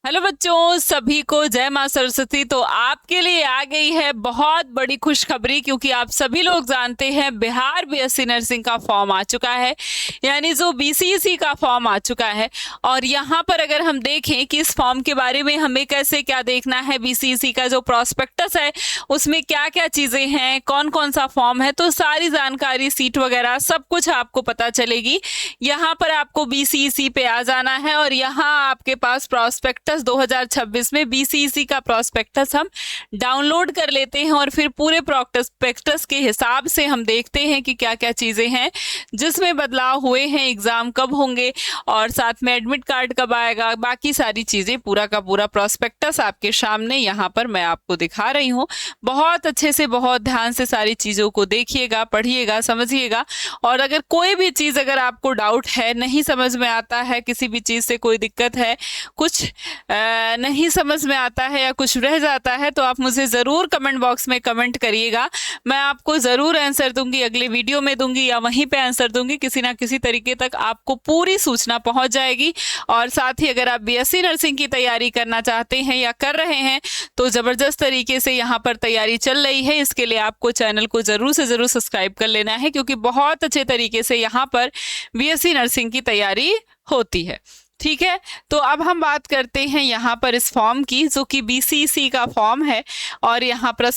Hello बच्चों, सभी को जय मां सरस्वती। तो आपके लिए आ गई है बहुत बड़ी खुशखबरी, क्योंकि आप सभी लोग जानते हैं बिहार बीएससी नर्सिंग का फॉर्म आ चुका है, यानी जो बीसीईसी का फॉर्म आ चुका है। और यहाँ पर अगर हम देखें कि इस फॉर्म के बारे में हमें कैसे क्या देखना है, बीसीईसी का जो प्रॉस्पेक्टस है उसमें क्या क्या चीजें हैं, कौन कौन सा फॉर्म है, तो सारी जानकारी, सीट वगैरह सब कुछ आपको पता चलेगी। यहाँ पर आपको बीसीईसी पे आ जाना है और यहाँ आपके पास प्रॉस्पेक्टस 2026 में बीसीईसी का प्रॉस्पेक्टस हम डाउनलोड कर लेते हैं और फिर पूरे प्रॉस्पेक्टस के हिसाब से हम देखते हैं कि क्या क्या चीजें हैं जिसमें बदलाव हुए हैं, एग्जाम कब होंगे और साथ में एडमिट कार्ड कब आएगा, बाकी सारी चीजें, पूरा का पूरा प्रॉस्पेक्टस आपके सामने यहाँ पर मैं आपको दिखा रही हूँ। बहुत अच्छे से, बहुत ध्यान से सारी चीजों को देखिएगा, पढ़िएगा, समझिएगा। और अगर कोई भी चीज अगर आपको डाउट है, नहीं समझ में आता है, किसी भी चीज से कोई दिक्कत है, कुछ नहीं समझ में आता है या कुछ रह जाता है, तो आप मुझे ज़रूर कमेंट बॉक्स में कमेंट करिएगा। मैं आपको ज़रूर आंसर दूंगी, अगले वीडियो में दूंगी या वहीं पे आंसर दूंगी। किसी ना किसी तरीके तक आपको पूरी सूचना पहुंच जाएगी। और साथ ही अगर आप बीएससी नर्सिंग की तैयारी करना चाहते हैं या कर रहे हैं तो ज़बरदस्त तरीके से यहाँ पर तैयारी चल रही है। इसके लिए आपको चैनल को ज़रूर से ज़रूर सब्सक्राइब कर लेना है, क्योंकि बहुत अच्छे तरीके से यहाँ पर बीएससी नर्सिंग की तैयारी होती है। ठीक है, तो अब हम बात करते हैं यहाँ पर इस फॉर्म की, जो कि बीसीईसी का फॉर्म है और यहाँ पर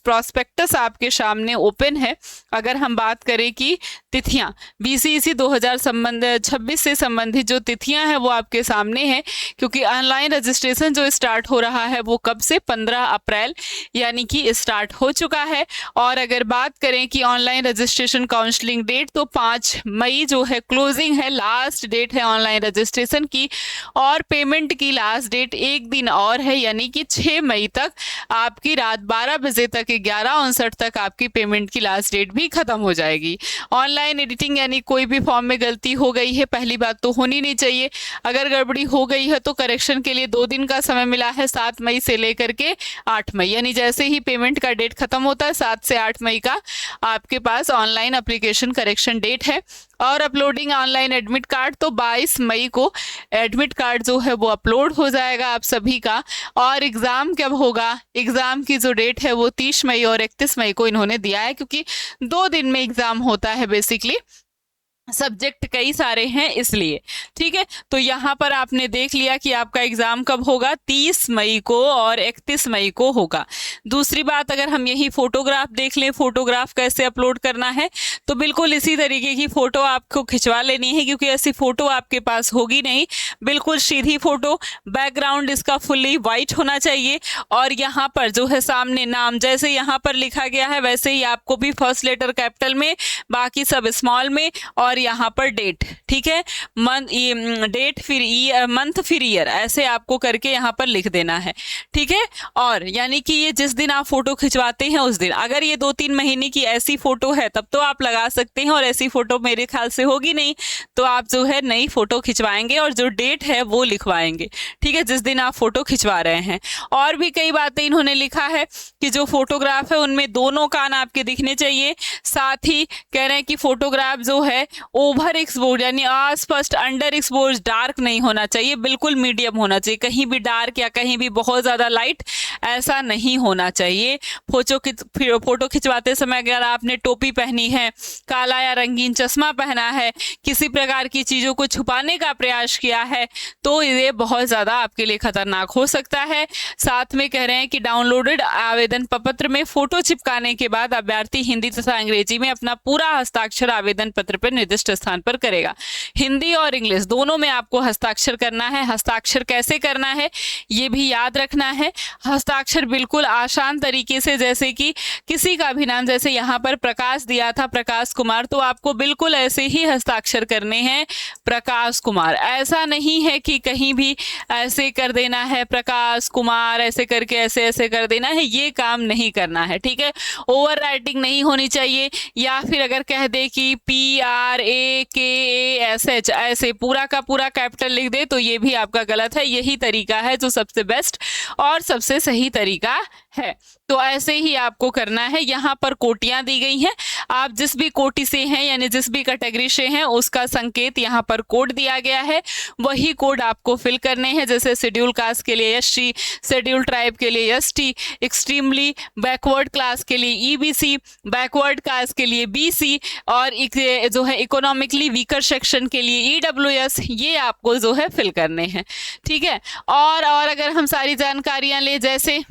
प्रॉस्पेक्टस आपके सामने ओपन है। अगर हम बात करें कि तिथियां, बीसीईसी 2026 से संबंधित जो तिथियां हैं वो आपके सामने हैं, क्योंकि ऑनलाइन रजिस्ट्रेशन जो स्टार्ट हो रहा है वो कब से, 15 अप्रैल यानी कि स्टार्ट हो चुका है। और अगर बात करें कि ऑनलाइन रजिस्ट्रेशन काउंसलिंग डेट, तो 5 मई जो है क्लोजिंग है, लास्ट डेट है ऑनलाइन रजिस्ट्रेशन की। और पेमेंट की लास्ट डेट एक दिन और है, यानी कि 6 मई तक आपकी रात 12 बजे तक, 11:59 तक आपकी पेमेंट की लास्ट डेट भी खत्म हो जाएगी। ऑनलाइन एडिटिंग, यानी कोई भी फॉर्म में गलती हो गई है, पहली बात तो होनी नहीं चाहिए। अगर गड़बड़ी हो गई है तो करेक्शन के लिए 2 दिन का समय मिला है, 7 मई से लेकर के 8 मई, यानी जैसे ही पेमेंट का डेट खत्म होता है 7 से 8 मई का आपके पास ऑनलाइन एप्लीकेशन करेक्शन डेट है। और अपलोडिंग ऑनलाइन एडमिट कार्ड, तो 22 मई को एडमिट कार्ड जो है वो अपलोड हो जाएगा आप सभी का। और एग्ज़ाम कब होगा, एग्ज़ाम की जो डेट है वो 30 मई और 31 मई को इन्होंने दिया है, क्योंकि 2 दिन में एग्ज़ाम होता है बेसिकली, सब्जेक्ट कई सारे हैं इसलिए। ठीक है, तो यहाँ पर आपने देख लिया कि आपका एग्जाम कब होगा, 30 मई को और 31 मई को होगा। दूसरी बात, अगर हम यही फोटोग्राफ देख लें, फोटोग्राफ कैसे अपलोड करना है, तो बिल्कुल इसी तरीके की फोटो आपको खिंचवा लेनी है, क्योंकि ऐसी फोटो आपके पास होगी नहीं, बिल्कुल सीधी फोटो, बैकग्राउंड इसका फुल्ली वाइट होना चाहिए। और यहाँ पर जो है सामने नाम जैसे यहाँ पर लिखा गया है वैसे ही आपको भी फर्स्ट लेटर कैपिटल में, बाकी सब स्मॉल में, और यहाँ पर डेट, ठीक है, डेट फिर मंथ फिर ईयर, ऐसे आपको करके यहाँ पर लिख देना है। ठीक है, और यानी कि ये जिस दिन आप फोटो खिंचवाते हैं उस दिन, अगर ये 2-3 महीने की ऐसी फोटो है तब तो आप लगा सकते हैं, और ऐसी फोटो मेरे ख्याल से होगी नहीं, तो आप जो है नई फोटो खिंचवाएंगे और जो डेट है वो लिखवाएंगे। ठीक है, जिस दिन आप फोटो खिंचवा रहे हैं। और भी कई बातें इन्होंने लिखा है कि जो फोटोग्राफ है उनमें दोनों कान आपके दिखने चाहिए। साथ ही कह रहे हैं कि फोटोग्राफ जो है ओवर एक्सपोज, यानी अस्पष्ट, अंडर एक्सपोज, डार्क नहीं होना चाहिए, बिल्कुल मीडियम होना चाहिए, कहीं भी डार्क या कहीं भी बहुत ज़्यादा लाइट ऐसा नहीं होना चाहिए। फोटो खिंचवाते समय अगर आपने टोपी पहनी है, काला या रंगीन चश्मा पहना है, किसी प्रकार की चीज़ों को छुपाने का प्रयास किया है, तो ये बहुत ज़्यादा आपके लिए खतरनाक हो सकता है। साथ में कह रहे हैं कि डाउनलोडेड आवेदन पत्र में फोटो चिपकाने के बाद अभ्यर्थी हिंदी तथा अंग्रेजी में अपना पूरा हस्ताक्षर आवेदन पत्र पर निर्दिष्ट स्थान पर करेगा। हिंदी और इंग्लिश दोनों में आपको हस्ताक्षर करना है। हस्ताक्षर कैसे करना है ये भी याद रखना है। हस्ताक्षर बिल्कुल आसान तरीके से, जैसे कि किसी का भी नाम, जैसे यहाँ पर प्रकाश दिया था, प्रकाश कुमार, तो आपको बिल्कुल ऐसे ही हस्ताक्षर करने हैं, प्रकाश कुमार। ऐसा नहीं है कि कहीं भी ऐसे कर देना है, प्रकाश कुमार ऐसे करके ऐसे ऐसे कर देना है, ये काम नहीं करना है। ठीक है, ओवर राइटिंग नहीं होनी चाहिए, या फिर अगर कह दे कि PRAKASH ऐसे पूरा का पूरा कैपिटल लिख दे तो ये भी आपका गलत है। यही तरीका है जो सबसे बेस्ट और सबसे सही तरीका है। तो ऐसे ही आपको करना है। यहाँ पर कोटियां दी गई हैं, आप जिस भी कोटि से हैं यानी जिस भी कैटेगरी से हैं उसका संकेत यहाँ पर कोड दिया गया है, वही कोड आपको फिल करने हैं। जैसे शेड्यूल कास्ट के लिए SC, शेड्यूल ट्राइब के लिए ST, एक्सट्रीमली बैकवर्ड क्लास के लिए EBC, बैकवर्ड कास्ट के लिए BC और जो है इकोनॉमिकली वीकर सेक्शन के लिए EWS, ये आपको जो है फिल करने हैं। ठीक है, और अगर हम सारी जानकारियां ले, जैसे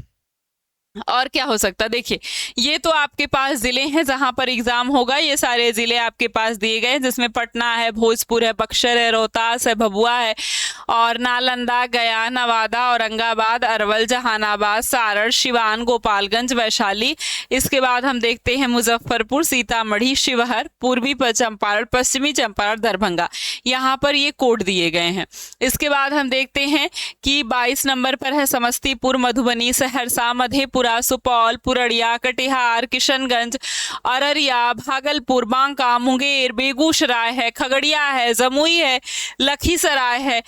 और क्या हो सकता है, देखिए ये तो आपके पास जिले हैं जहां पर एग्जाम होगा। ये सारे जिले आपके पास दिए गए हैं, जिसमें पटना है, भोजपुर है, बक्सर है, रोहतास है, भभुआ है और नालंदा, गया, नवादा, औरंगाबाद, अरवल, जहानाबाद, सारण, सिवान, गोपालगंज, वैशाली। इसके बाद हम देखते हैं मुजफ्फरपुर, सीतामढ़ी, शिवहर, पूर्वी चंपारण, पश्चिमी चंपारण, दरभंगा, यहाँ पर ये कोड दिए गए हैं। इसके बाद हम देखते हैं कि 22 नंबर पर है समस्तीपुर, मधुबनी, सहरसा, मधेपुरा, सुपौल, पुरड़िया, कटिहार, किशनगंज, अररिया, भागलपुर, बांका, मुंगेर, बेगूसराय है, खगड़िया है, जमुई है, लखीसराय है,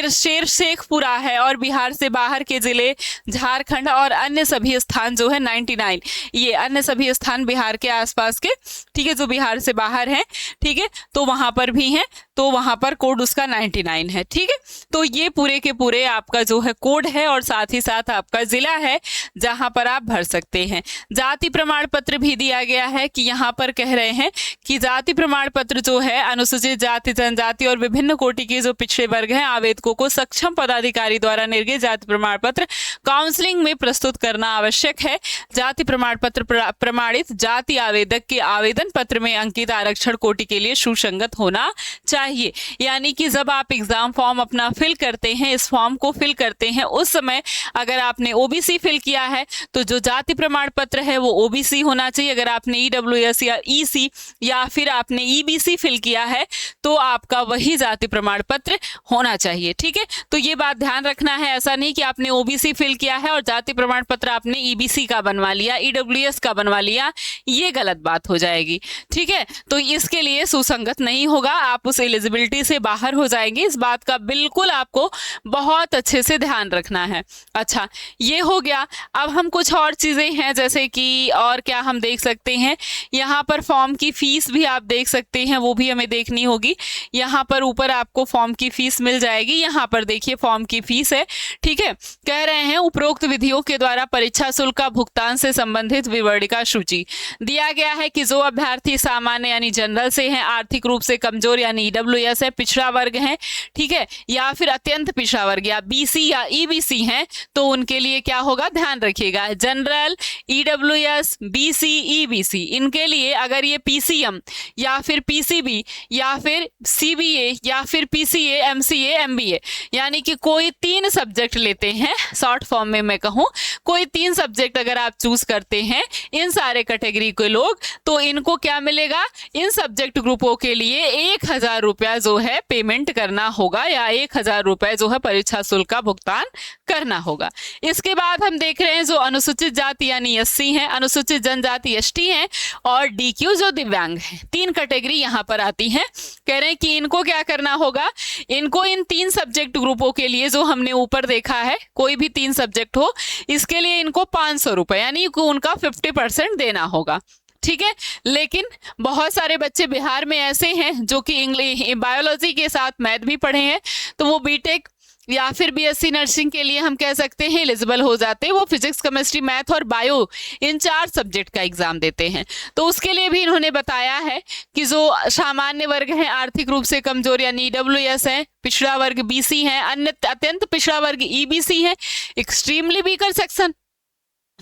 शेखपुरा है और बिहार से बाहर के जिले झारखंड और अन्य सभी स्थान जो है 99, ये अन्य सभी स्थान बिहार के आसपास के, ठीक है, जो बिहार से बाहर हैं, ठीक है, तो वहां पर भी हैं, तो वहां पर कोड उसका 99 है। ठीक है, तो ये पूरे के पूरे आपका जो है कोड है और साथ ही साथ आपका जिला है जहां पर आप भर सकते हैं। जाति प्रमाण पत्र भी दिया गया है कि यहाँ पर कह रहे हैं कि जाति प्रमाण पत्र जो है अनुसूचित जाति, जनजाति और विभिन्न कोटि के जो पिछड़े वर्ग हैं आवेदकों को सक्षम पदाधिकारी द्वारा निर्गत जाति प्रमाण पत्र काउंसलिंग में प्रस्तुत करना आवश्यक है। जाति प्रमाण पत्र प्रमाणित जाति आवेदक के आवेदन पत्र में अंकित आरक्षण कोटि के लिए सुसंगत होना चाहिए। यानी कि जब आप एग्जाम फॉर्म अपना फिल करते हैं, इस फॉर्म को फिल करते हैं, उस समय अगर आपने OBC फिल किया है तो जो जाति प्रमाण पत्र है वो OBC होना चाहिए। अगर आपने EWS या EC या फिर आपने EBC फिल किया है तो आपका वही जाति प्रमाण पत्र होना चाहिए। ठीक है, तो ये बात ध्यान रखना है। ऐसा नहीं कि आपने OBC फिल किया है और जाति प्रमाण पत्र आपने EBC का बनवा लिया, EWS का बनवा लिया, ये गलत बात हो जाएगी। ठीक है, तो इसके लिए सुसंगत नहीं होगा, आप उस एलिजिबिलिटी से बाहर हो जाएंगे। इस बात का बिल्कुल आपको बहुत अच्छे से ध्यान रखना है। अच्छा, ये हो गया। अब हम कुछ और चीजें हैं, जैसे कि और क्या हम देख सकते हैं, यहाँ पर फॉर्म की फीस भी आप देख सकते हैं, वो भी हमें देखनी होगी। यहाँ पर ऊपर आपको फॉर्म की फीस मिल जाएगी। यहाँ पर देखिए फॉर्म की फीस है। ठीक है, कह रहे हैं उपरोक्त विधियों के द्वारा परीक्षा शुल्क का भुगतान से संबंधित विवरणिका सूची दिया गया है कि जो अभ्यर्थी सामान्य यानी जनरल से हैं, आर्थिक रूप से कमजोर यानी EWS है, पिछड़ा वर्ग है, ठीक है, या फिर अत्यंत पिछड़ा वर्ग या BC या EBC हैं, तो उनके लिए क्या होगा, ध्यान रखिएगा, जनरल, EWS, BC, EBC, इनके लिए अगर ये PCM या फिर PCB या फिर CBA या फिर PCA, MCA, MBA यानी कि कोई 3 सब्जेक्ट लेते हैं, शॉर्ट फॉर्म में मैं कहूँ कोई 3 सब्जेक्ट अगर आप चूज करते हैं, इन सारे कैटेगरी के लोग, तो इनको क्या मिलेगा, इन सब्जेक्ट ग्रुपों के लिए 1000 रुपया जो है पेमेंट करना होगा या 1000 रुपए जो है परीक्षा शुल्क का भुगतान करना होगा। इसके बाद हम देख रहे हैं जो अनुसूचित जाति यानी SC हैं, अनुसूचित जनजाति ST हैं और DQ जो दिव्यांग हैं, 3 कैटेगरी यहाँ पर आती हैं। कह रहे हैं कि इनको क्या करना होगा, इनको इन 3 सब्जेक्ट ग्रुपों के लिए जो हमने ऊपर देखा है, कोई भी 3 सब्जेक्ट हो, इसके लिए इनको 500 रुपए यानी उनका 50% देना होगा। ठीक है, लेकिन बहुत सारे बच्चे बिहार में ऐसे हैं जो कि इंग्लिश, बायोलॉजी के साथ मैथ भी पढ़े हैं, तो वो BTech या फिर BSc नर्सिंग के लिए हम कह सकते हैं एलिजिबल हो जाते हैं। वो फिजिक्स, केमिस्ट्री, मैथ और बायो इन 4 सब्जेक्ट का एग्जाम देते हैं। तो उसके लिए भी इन्होंने बताया है कि जो सामान्य वर्ग हैं, आर्थिक रूप से कमजोर यानी EWS है, पिछड़ा वर्ग BC है, अन्य अत्यंत पिछड़ा वर्ग EBC है, एक्सट्रीमली वीकर सेक्शन,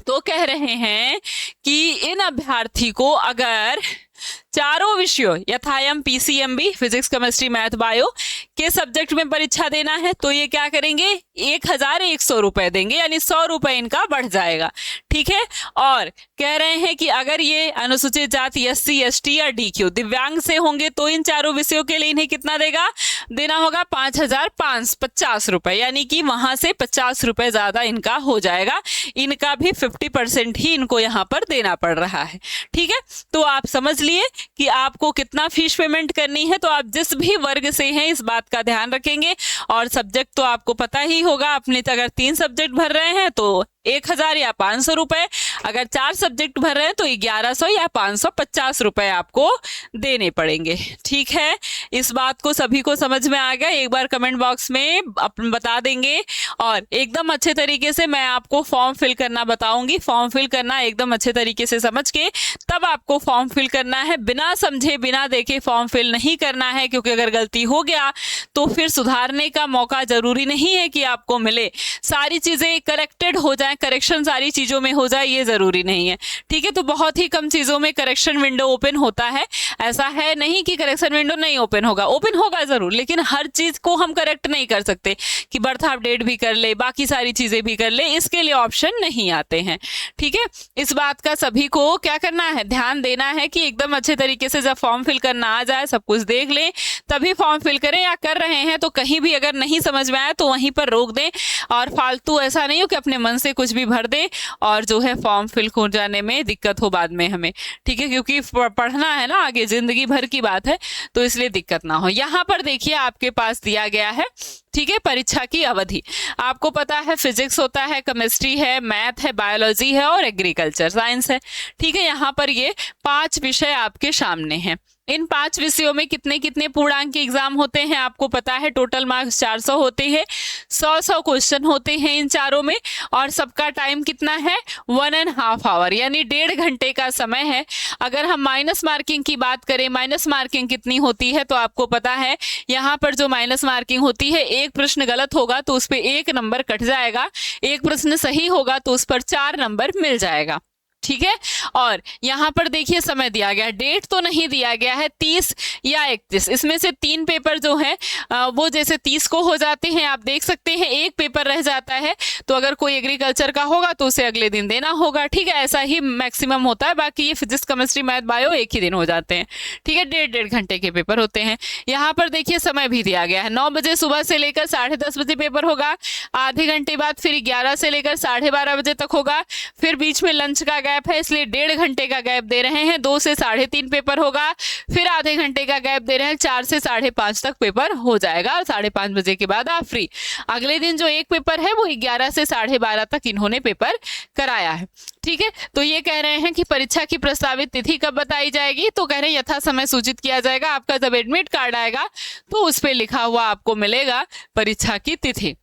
तो कह रहे हैं कि इन अभ्यर्थी को अगर चारों विषयों यथायम PCMB, physics, chemistry, math, bio के सब्जेक्ट में परीक्षा देना है तो ये क्या करेंगे, 1100 रुपए देंगे, यानी 100 रुपए इनका बढ़ जाएगा। ठीक है, और कह रहे हैं कि अगर ये अनुसूचित जाति SC, ST या DQ दिव्यांग से होंगे तो इन चारों विषयों के लिए इन्हें कितना देना होगा, 5550 रुपए, यानी कि वहां से 50 रुपए ज्यादा इनका हो जाएगा। इनका भी 50% ही इनको यहाँ पर देना पड़ रहा है। ठीक है, तो आप समझ लिए कि आपको कितना फीस पेमेंट करनी है। तो आप जिस भी वर्ग से हैं इस बात का ध्यान रखेंगे, और सब्जेक्ट तो आपको पता ही होगा, अपने अगर 3 सब्जेक्ट भर रहे हैं तो 1000 या 500 रुपए, अगर 4 सब्जेक्ट भर रहे हैं तो 1100 या 550 रुपए आपको देने पड़ेंगे। ठीक है, इस बात को सभी को समझ में आ गया? एक बार कमेंट बॉक्स में अपन बता देंगे और एकदम अच्छे तरीके से मैं आपको फॉर्म फिल करना बताऊंगी। फॉर्म फिल करना एकदम अच्छे तरीके से समझ के तब आपको फॉर्म फिल करना है, बिना समझे बिना देखे फॉर्म फिल नहीं करना है, क्योंकि अगर गलती हो गया तो फिर सुधारने का मौका जरूरी नहीं है कि आपको मिले। सारी चीजें करेक्टेड हो जाए, करेक्शन सारी चीजों में हो जाए, ये जरूरी नहीं है। ठीक है, तो बहुत ही कम चीजों में करेक्शन विंडो ओपन होता है। ऐसा है नहीं कि करेक्शन विंडो नहीं ओपन होगा, ओपन होगा जरूर, लेकिन हर चीज को हम करेक्ट नहीं कर सकते कि बर्थ अपडेट भी कर ले, बाकी सारी चीजें भी कर ले, इसके लिए ऑप्शन नहीं आते हैं। ठीक है, इस बात का सभी को क्या करना है, ध्यान देना है कि एकदम अच्छे तरीके से जब फॉर्म फिल करना आ जाए, सब कुछ देख लें तभी फॉर्म फिल करें, या कर रहे हैं तो कहीं भी अगर नहीं समझ में आए तो वहीं पर रोक दें, और फालतू ऐसा नहीं हो कि अपने मन से कुछ भी भर दें और जो है फॉर्म फिल हो जाने में दिक्कत हो बाद में हमें। ठीक है, क्योंकि पढ़ना है ना, आगे जिंदगी भर की बात है, तो इसलिए दिक्कत ना हो। यहाँ पर देखिए आपके पास दिया गया है, ठीक है, परीक्षा की अवधि आपको पता है, फिजिक्स होता है, केमिस्ट्री है, मैथ है, बायोलॉजी है और एग्रीकल्चर साइंस है। ठीक है, यहाँ पर ये 5 विषय आपके सामने हैं। इन 5 विषयों में कितने कितने पूर्णांक के एग्जाम होते हैं आपको पता है, टोटल मार्क्स 400 होते हैं, 100 क्वेश्चन होते हैं इन चारों में, और सबका टाइम कितना है, 1.5 आवर, यानी 1.5 घंटे का समय है। अगर हम माइनस मार्किंग की बात करें, माइनस मार्किंग कितनी होती है तो आपको पता है, यहाँ पर जो माइनस मार्किंग होती है, एक प्रश्न गलत होगा तो उस पर 1 नंबर कट जाएगा, एक प्रश्न सही होगा तो उस पर 4 नंबर मिल जाएगा। ठीक है, और यहाँ पर देखिए समय दिया गया, डेट तो नहीं दिया गया है, 30 या 31, इसमें से 3 पेपर जो है वो जैसे 30 को हो जाते हैं, आप देख सकते हैं एक पेपर रह जाता है, तो अगर कोई एग्रीकल्चर का होगा तो उसे अगले दिन देना होगा। ठीक है, ऐसा ही मैक्सिमम होता है, बाकी ये फिजिक्स केमिस्ट्री मैथ बायो एक ही दिन हो जाते हैं। ठीक है, 1.5 घंटे के पेपर होते हैं। यहाँ पर देखिए समय भी दिया गया है, 9 बजे सुबह से लेकर 10:30 बजे पेपर होगा, आधे घंटे बाद फिर 11 से लेकर 12:30 बजे तक होगा, फिर बीच में लंच का गैप है इसलिए 1.5 घंटे का गैप दे रहे हैं, 2 से 3:30 पेपर होगा, फिर आधे घंटे का गैप दे रहे हैं, 4 से 5:30 तक पेपर हो जाएगा, और 5:30 बजे के बाद आप फ्री। अगले दिन जो एक पेपर है वो 11 से 12:30 तक इन्होंने पेपर कराया है। ठीक है, तो ये कह रहे हैं कि परीक्षा की प्रस्तावित तिथि कब बताई जाएगी, तो कह रहे हैं यथा समय सूचित किया जाएगा। आपका जब एडमिट कार्ड आएगा तो उस पर लिखा हुआ आपको मिलेगा परीक्षा की तिथि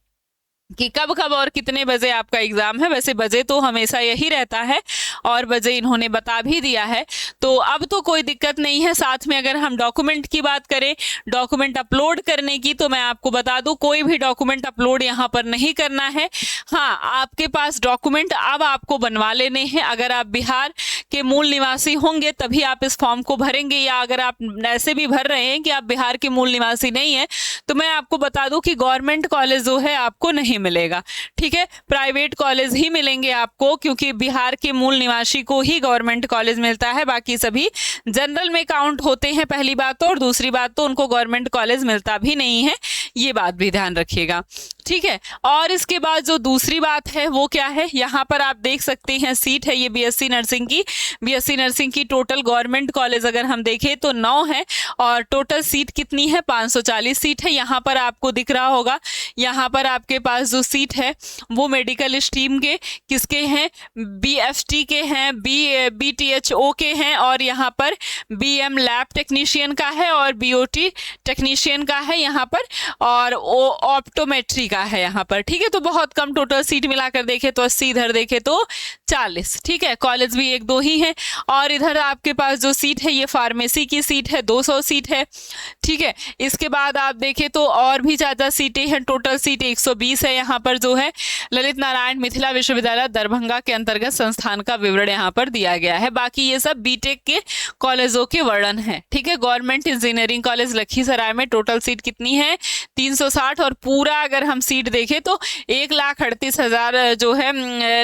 कि कब कब और कितने बजे आपका एग्जाम है। वैसे बजे तो हमेशा यही रहता है और बजे इन्होंने बता भी दिया है, तो अब तो कोई दिक्कत नहीं है। साथ में अगर हम डॉक्यूमेंट की बात करें, डॉक्यूमेंट अपलोड करने की, तो मैं आपको बता दूं कोई भी डॉक्यूमेंट अपलोड यहाँ पर नहीं करना है। हाँ, आपके पास डॉक्यूमेंट अब आपको बनवा लेने हैं। अगर आप बिहार के मूल निवासी होंगे तभी आप इस फॉर्म को भरेंगे, या अगर आप ऐसे भी भर रहे हैं कि आप बिहार के मूल निवासी नहीं है, तो मैं आपको बता दूं कि गवर्नमेंट कॉलेज जो है आपको नहीं मिलेगा। ठीक है, प्राइवेट कॉलेज ही मिलेंगे आपको, क्योंकि बिहार के मूल निवासी को ही गवर्नमेंट कॉलेज मिलता है, बाकी सभी जनरल में काउंट होते हैं, पहली बात तो, और दूसरी बात तो उनको गवर्नमेंट कॉलेज मिलता भी नहीं है, ये बात भी ध्यान रखिएगा। ठीक है, और इसके बाद जो दूसरी बात है वो क्या है, यहाँ पर आप देख सकते हैं सीट है ये बीएससी नर्सिंग की। बीएससी नर्सिंग की टोटल गवर्नमेंट कॉलेज अगर हम देखें तो 9 है, और टोटल सीट कितनी है, 540 सीट है। यहाँ पर आपको दिख रहा होगा, यहाँ पर आपके पास जो सीट है वो मेडिकल स्ट्रीम के किसके हैं, बीएफटी के हैं, बीटीएचओ के हैं, और यहाँ पर बीएम लैब टेक्नीशियन का है, और बीओटी टेक्नीशियन का है यहाँ पर, और ऑप्टोमेट्री का है यहाँ पर। ठीक है, तो बहुत कम टोटल सीट मिलाकर देखे तो 80, इधर देखे तो 40। ठीक है, कॉलेज भी 1-2 ही है, और इधर आपके पास जो सीट है ये फार्मेसी की सीट है, 200 सीट है। ठीक है, इसके बाद आप देखें तो और भी ज़्यादा सीटें हैं, टोटल सीट 120 है। यहाँ पर जो है ललित नारायण मिथिला विश्वविद्यालय दरभंगा के अंतर्गत संस्थान का विवरण यहाँ पर दिया गया है। बाकी ये सब बीटेक के कॉलेजों के वर्णन है। ठीक है, गवर्नमेंट इंजीनियरिंग कॉलेज लखीसराय में टोटल सीट कितनी है, 360, और पूरा अगर हम सीट देखें तो 1,38,000 जो है,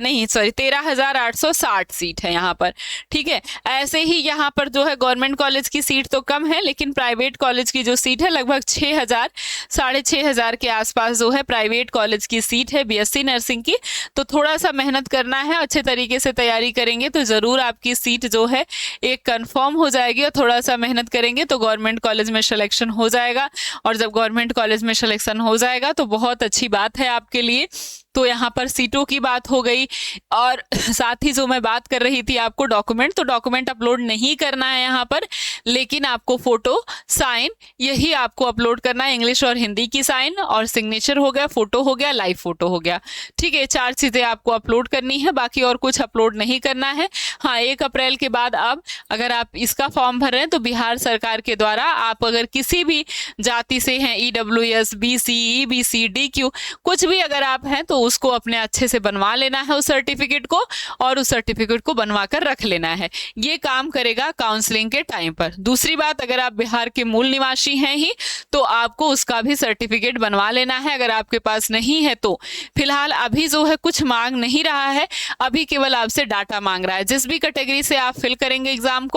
नहीं सॉरी 13,860 सीट है यहाँ पर। ठीक है, ऐसे ही यहाँ पर जो है गवर्नमेंट कॉलेज की सीट तो कम है, लेकिन प्राइवेट कॉलेज की जो सीट है लगभग 6,000 6,500 के आसपास जो है प्राइवेट कॉलेज की सीट है बीएससी नर्सिंग की। तो थोड़ा सा मेहनत करना है, अच्छे तरीके से तैयारी करेंगे तो ज़रूर आपकी सीट जो है एक कंफर्म हो जाएगी, और थोड़ा सा मेहनत करेंगे तो गवर्नमेंट कॉलेज में सिलेक्शन हो जाएगा। और जब गवर्नमेंट कॉलेज में सिलेक्शन हो जाएगा तो बहुत अच्छी बात है आपके लिए। तो यहाँ पर सीटों की बात हो गई। और साथ ही जो मैं बात कर रही थी आपको डॉक्यूमेंट, तो डॉक्यूमेंट अपलोड नहीं करना है यहाँ पर, लेकिन आपको फोटो, साइन, यही आपको अपलोड करना है। इंग्लिश और हिंदी की साइन और सिग्नेचर हो गया, फोटो हो गया, लाइव फोटो हो गया। ठीक है, 4 चीजें आपको अपलोड करनी है, बाकी और कुछ अपलोड नहीं करना है। हाँ, 1 अप्रैल के बाद अब अगर आप इसका फॉर्म भर रहे हैं तो बिहार सरकार के द्वारा आप अगर किसी भी जाति से हैं, EWS, BC, EBC, DQ, कुछ भी अगर आप हैं तो उसको अपने अच्छे से बनवा लेना है उस सर्टिफिकेट को, और उस सर्टिफिकेट को बनवा कर रख लेना है। ये काम करेगा काउंसलिंग के टाइम पर। दूसरी बात, अगर आप बिहार के मूल निवासी हैं ही तो आपको उसका भी सर्टिफिकेट बनवा लेना है। अगर आपके पास नहीं है तो फिलहाल अभी जो है कुछ मांग नहीं रहा है, अभी केवल आपसे डाटा मांग रहा है। जिस भी कैटेगरी से आप फिल करेंगे एग्जाम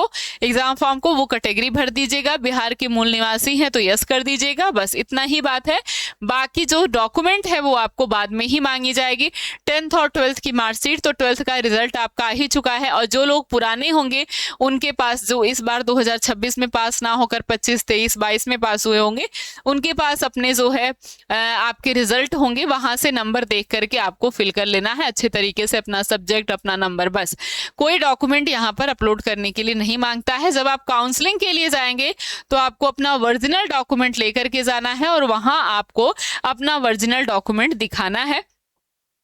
फॉर्म को, वो कैटेगरी भर दीजिएगा। बिहार के मूल निवासी हैं तो यस कर दीजिएगा, बस इतना ही बात है। बाकी जो डॉक्यूमेंट है वो आपको बाद में ही मांगी जाएगी। 10th और 12th की मार्कशीट, तो 12th का रिजल्ट आपका आ ही चुका है, और जो लोग पुराने होंगे उनके पास, जो इस बार 2026 में पास ना होकर 25, 23, 22 में पास हुए होंगे, उनके पास अपने जो है आपके रिजल्ट होंगे, वहां से नंबर देख करके आपको फिल कर लेना है अच्छे तरीके से, अपना सब्जेक्ट, अपना नंबर, बस। कोई डॉक्यूमेंट यहाँ पर अपलोड करने के लिए नहीं मांगता है। जब आप काउंसलिंग के लिए जाएंगे तो आपको अपना ओरिजिनल डॉक्यूमेंट लेकर के जाना है, और वहां आपको अपना ओरिजिनल डॉक्यूमेंट दिखाना है,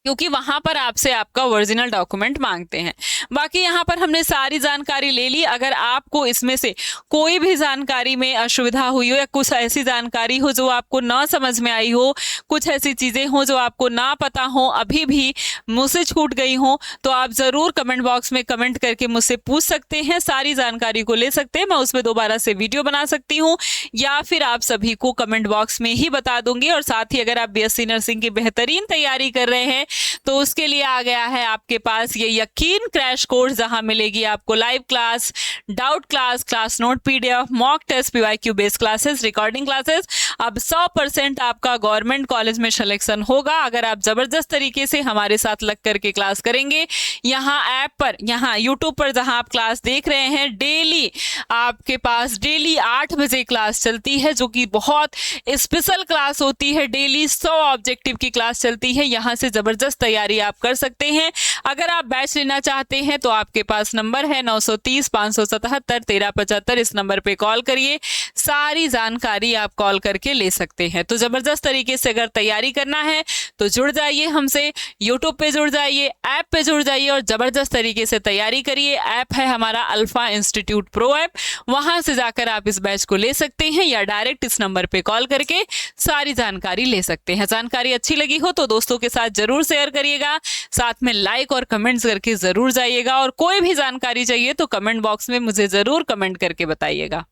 क्योंकि वहां पर आपसे आपका ओरिजिनल डॉक्यूमेंट मांगते हैं। बाकी यहाँ पर हमने सारी जानकारी ले ली। अगर आपको इसमें से कोई भी जानकारी में असुविधा हुई हो, या कुछ ऐसी जानकारी हो जो आपको ना समझ में आई हो, कुछ ऐसी चीजें हो जो आपको ना पता हो, अभी भी मुझसे छूट गई हो, तो आप जरूर कमेंट बॉक्स में कमेंट करके मुझसे पूछ सकते हैं, सारी जानकारी को ले सकते हैं। मैं उसमें दोबारा से वीडियो बना सकती हूँ, या फिर आप सभी को कमेंट बॉक्स में ही बता दूंगी। और साथ ही अगर आप BSc नर्सिंग की बेहतरीन तैयारी कर रहे हैं तो उसके लिए आ गया है आपके पास ये यकीन क्रैश कोर्स, जहां मिलेगी आपको live class, doubt class, class note PDF, mock test, PYQ based classes, recording classes. अब 100% आपका गवर्नमेंट कॉलेज में सिलेक्शन होगा अगर आप जबरदस्त तरीके से हमारे साथ लग करके क्लास करेंगे। यहाँ ऐप पर, यहाँ यूट्यूब पर जहां आप क्लास देख रहे हैं, डेली आपके पास डेली 8 बजे क्लास चलती है, जो कि बहुत स्पेशल क्लास होती है। डेली 100 ऑब्जेक्टिव की क्लास चलती है। यहाँ से जबरदस्त तैयारी आप कर सकते हैं। अगर आप बैच लेना चाहते हैं तो आपके पास नंबर है 930 577 1375। इस नंबर पे कॉल करिए, सारी जानकारी आप कॉल करके ले सकते हैं। तो जबरदस्त तरीके से अगर तैयारी करना है तो जुड़ जाइए हमसे, यूट्यूब पे जुड़ जाइए, ऐप पे जुड़ जाइए और जबरदस्त तरीके से तैयारी करिए। ऐप है हमारा अल्फा इंस्टीट्यूट प्रो ऐप, वहां से जाकर आप इस बैच को ले सकते हैं, या डायरेक्ट इस नंबर पे कॉल करके सारी जानकारी ले सकते हैं। जानकारी अच्छी लगी हो तो दोस्तों के साथ जरूर शेयर करिएगा, साथ में लाइक और कमेंट्स करके जरूर जाइएगा, और कोई भी जानकारी चाहिए तो कमेंट बॉक्स में मुझे जरूर कमेंट करके बताइएगा।